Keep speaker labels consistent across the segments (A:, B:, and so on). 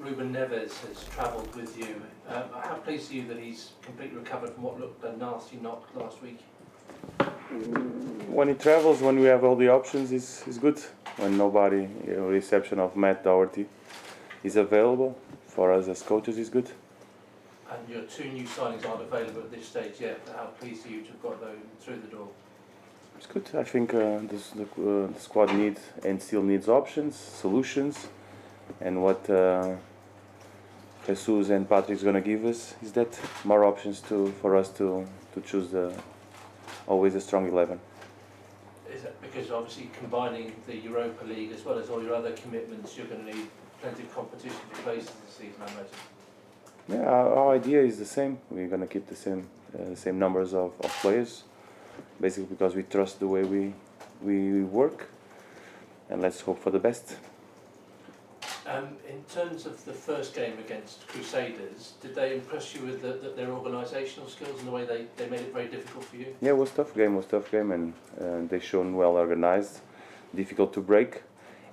A: Ruben Neves has travelled with you. How pleased are you that he's completely recovered from what looked a nasty knock last week?
B: When he travels, when we have all the options, is good. When nobody, reception of Matt Doherty is available for us as coaches is good.
A: And your two new signings aren't available at this stage yet. How pleased are you to have got those through the door?
B: It's good. I think the squad needs and still needs options, solutions, and what Jesus and Patrick's going to give us is that more options for us to choose always a strong 11.
A: Is that because obviously combining the Europa League as well as all your other commitments, you're going to need plenty of competition for places this season, I imagine?
B: Yeah, our idea is the same. We're going to keep the same numbers of players, basically because we trust the way we work, and let's hope for the best.
A: In terms of the first game against Crusaders, did they impress you with their organisational skills and the way they made it very difficult for you?
B: Yeah, it was a tough game, and they shown well organised, difficult to break,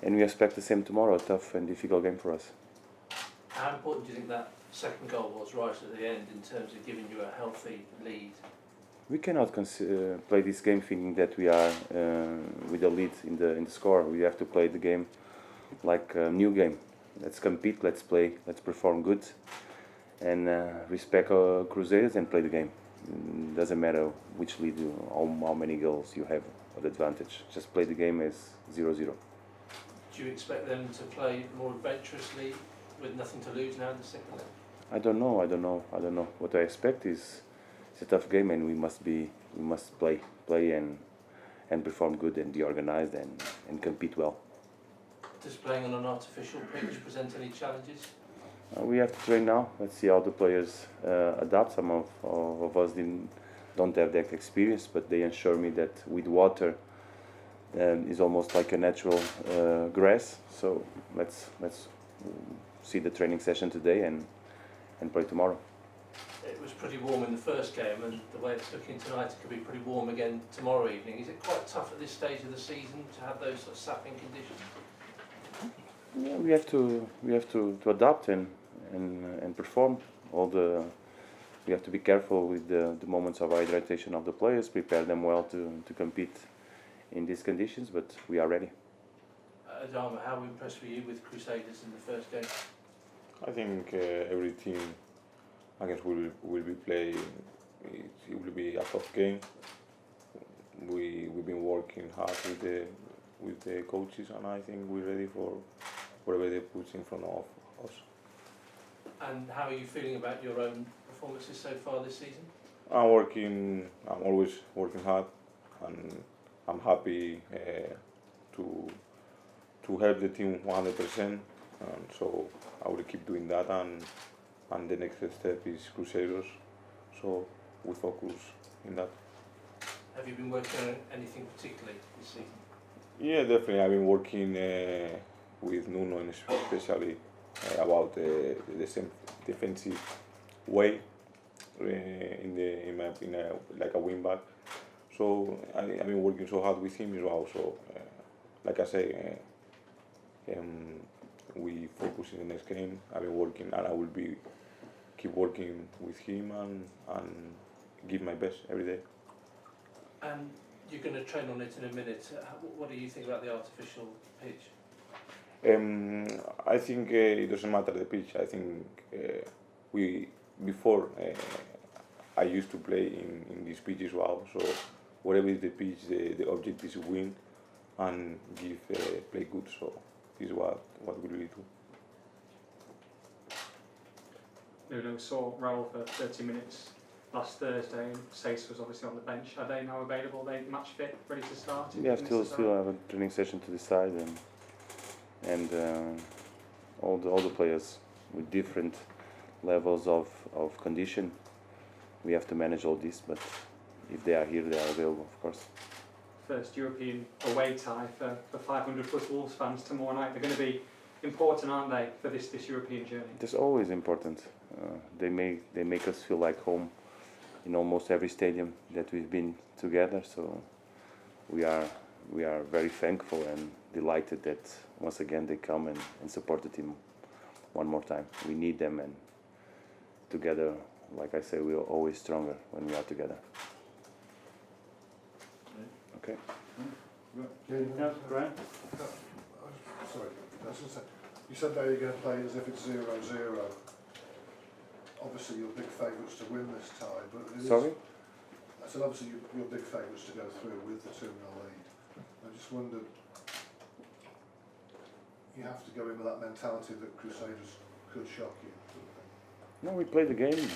B: and we expect the same tomorrow, a tough and difficult game for us.
A: How important do you think that second goal was right at the end in terms of giving you a healthy lead?
B: We cannot play this game thinking that we are with a lead in the score. We have to play the game like a new game. Let's compete, let's play, let's perform good, and respect our Crusaders and play the game. Doesn't matter which lead how many goals you have of advantage. Just play the game as 0-0.
A: Do you expect them to play more adventurously with nothing to lose now in the second leg?
B: I don't know. What I expect is it's a tough game, and we must play and perform good and be organised and compete well.
A: Does playing on an artificial pitch present any challenges?
B: We have to train now. Let's see how the players adapt. Some of us don't have that experience, but they assure me that with water is almost like a natural grass. So let's see the training session today and play tomorrow.
A: It was pretty warm in the first game, and the way it's looking tonight, it could be pretty warm again tomorrow evening. Is it quite tough at this stage of the season to have those sort of sapping conditions?
B: Yeah, we have to adapt and perform. We have to be careful with the moments of hydration of the players, prepare them well to compete in these conditions, but we are ready.
A: Adama, how impressed were you with Crusaders in the first game?
C: I think every team against will be playing. It will be a tough game. We've been working hard with the coaches, and I think we're ready for whatever they put in front of us.
A: And how are you feeling about your own performances so far this season?
C: I'm always working hard, and I'm happy to help the team 100%. And so I will keep doing that. And the next step is Crusaders. So we focus in that.
A: Have you been working on anything particularly this season?
C: Yeah, definitely. I've been working with Nuno, and especially about the same defensive way like a wing back. So I've been working so hard with him as well. So like I say, we focus in the next game. I've been working, and I will keep working with him and give my best every day.
A: And you're going to train on it in a minute. What do you think about the artificial pitch?
C: I think it doesn't matter the pitch. I think before I used to play in this pitch as well. So whatever is the pitch, the object is to win and play good. So this is what we really do.
D: Nuno saw Raul for 30 minutes last Thursday, and Sace was obviously on the bench. Are they now available? Are they match fit, ready to start?
B: We have still have a training session to decide, and all the players with different levels of condition. We have to manage all this, but if they are here, they are available, of course.
D: First European away tie for 500 plus Wolves fans tomorrow night. They're going to be important, aren't they, for this European journey?
B: It's always important. They make us feel like home in almost every stadium that we've been together. So we are very thankful and delighted that once again they come and support the team one more time. We need them, and together, like I say, we are always stronger when we are together. Okay.
E: Yeah, Brian?
F: Sorry, that's just you said there you're going to play as if it's 0-0. Obviously, you're big favourites to win this tie, but it is,
B: Sorry?
F: I said obviously you're big favourites to go through with the 2-0 lead. I just wondered, you have to go in with that mentality that Crusaders could shock you.
B: No, we play the game.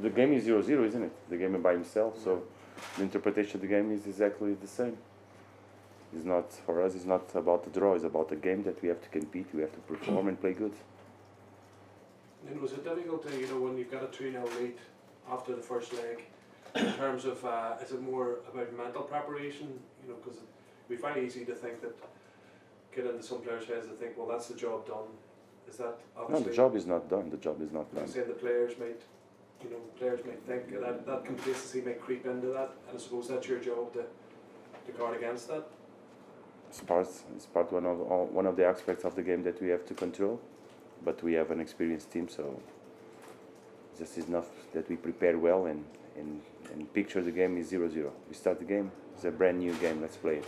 B: The game is 0-0, isn't it? The game is by himself, so the interpretation of the game is exactly the same. It's not, for us, it's not about the draw, it's about the game that we have to compete, we have to perform and play good.
G: And was it difficult to, when you've got a 2-0 lead after the first leg, in terms of, is it more about mental preparation? Because we find it easy to think that, get into some players' heads and think, well, that's the job done. Is that
B: No,
G: obviously...
B: the job is not done, the job is not
G: I'm
B: done.
G: saying the players might, players might think that complacency might creep into that, and I suppose that's your job to guard against that.
B: It's part one of the aspects of the game that we have to control, but we have an experienced team, so it's just enough that we prepare well and picture the game is 0-0. We start the game, it's a brand new game, let's play it.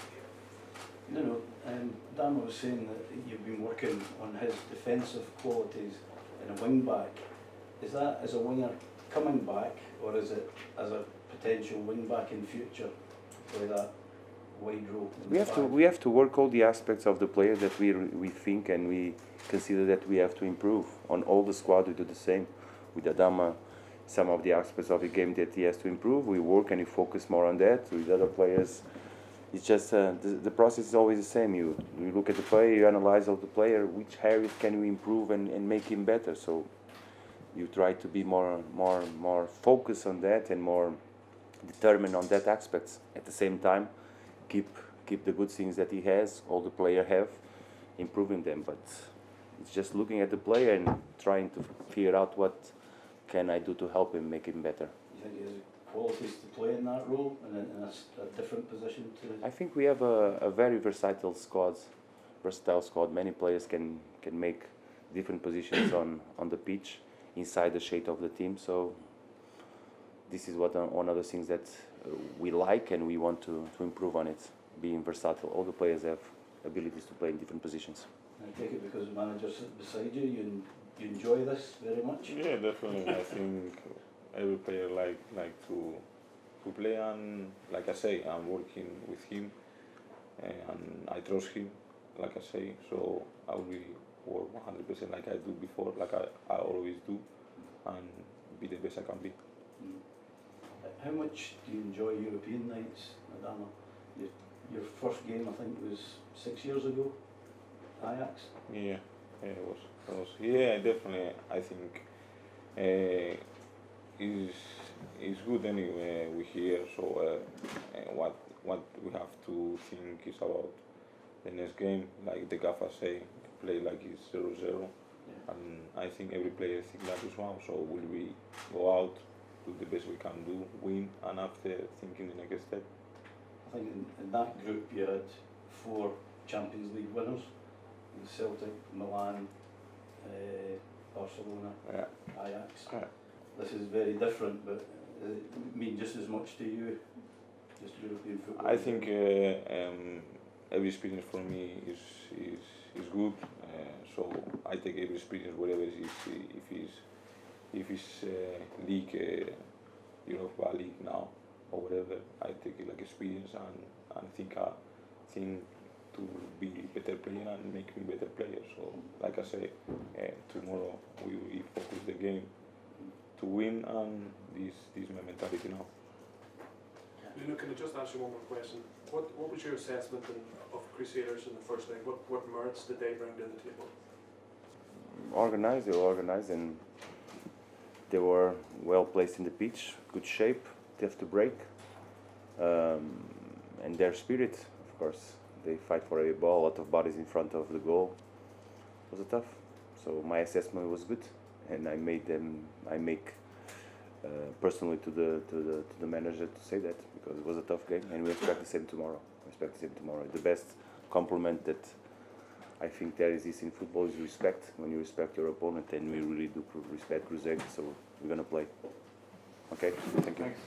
E: No, Dan was saying that you've been working on his defensive qualities in a wing back. Is that as a winger coming back, or is it as a potential wing back in future for that wide role?
B: We have to work all the aspects of the player that we think and we consider that we have to improve. On all the squad we do the same. With Adama, some of the aspects of the game that he has to improve, we work and we focus more on that. With other players, it's just the process is always the same. You look at the player, you analyze all the player, which areas can we improve and make him better. So you try to be more focused on that and more determined on that aspects. At the same time, keep the good things that he has, all the player have, improving them. But it's just looking at the player and trying to figure out what can I do to help him, make him better.
E: You think he has qualities to play in that role and in a different position to?
B: I think we have a very versatile squad. Many players can make different positions on the pitch, inside the shape of the team. So this is one of the things that we like and we want to improve on it, being versatile. All the players have abilities to play in different positions.
E: I take it because the manager's beside you, you enjoy this very much?
C: Yeah, definitely. I think every player like to play, and like I say, I'm working with him and I trust him, like I say, so I will work 100% like I do before, like I always do, and be the best I can be.
E: How much do you enjoy European nights, Adama? Your first game, I think, was 6 years ago, Ajax?
C: Yeah, it was. Yeah, definitely. I think it's good anyway. We here, so what we have to think is about the next game. Like the Gaffer say, play like it's 0-0, and I think every player thinks that as well. So will we go out, do the best we can do, win, and after thinking the next step.
E: I think in that group you had 4 Champions League winners, Celtic, Milan, Barcelona, Ajax.
C: Yeah.
E: This is very different, but does it mean just as much to you, just European football?
C: I think every experience for me is good. So I take every experience, whatever it is, if it's league, Europa League now or whatever, I take it like experience and think to be better player and make me better player. So like I say, tomorrow we will focus the game to win, and this is my mentality now.
G: Nuno, can I just ask you one more question? What was your assessment of Crusaders in the first leg? What merits did they bring to the table?
B: They were organized and they were well placed in the pitch, good shape, tough to break, and their spirit, of course. They fight for every ball, a lot of bodies in front of the goal. It was tough. So my assessment was good, and I make personally to the manager to say that, because it was a tough game, and we expect the same tomorrow. The best compliment that I think there is this in football is respect. When you respect your opponent, and we really do respect Crusaders, so we're gonna play. Okay, thank you.
D: Thanks.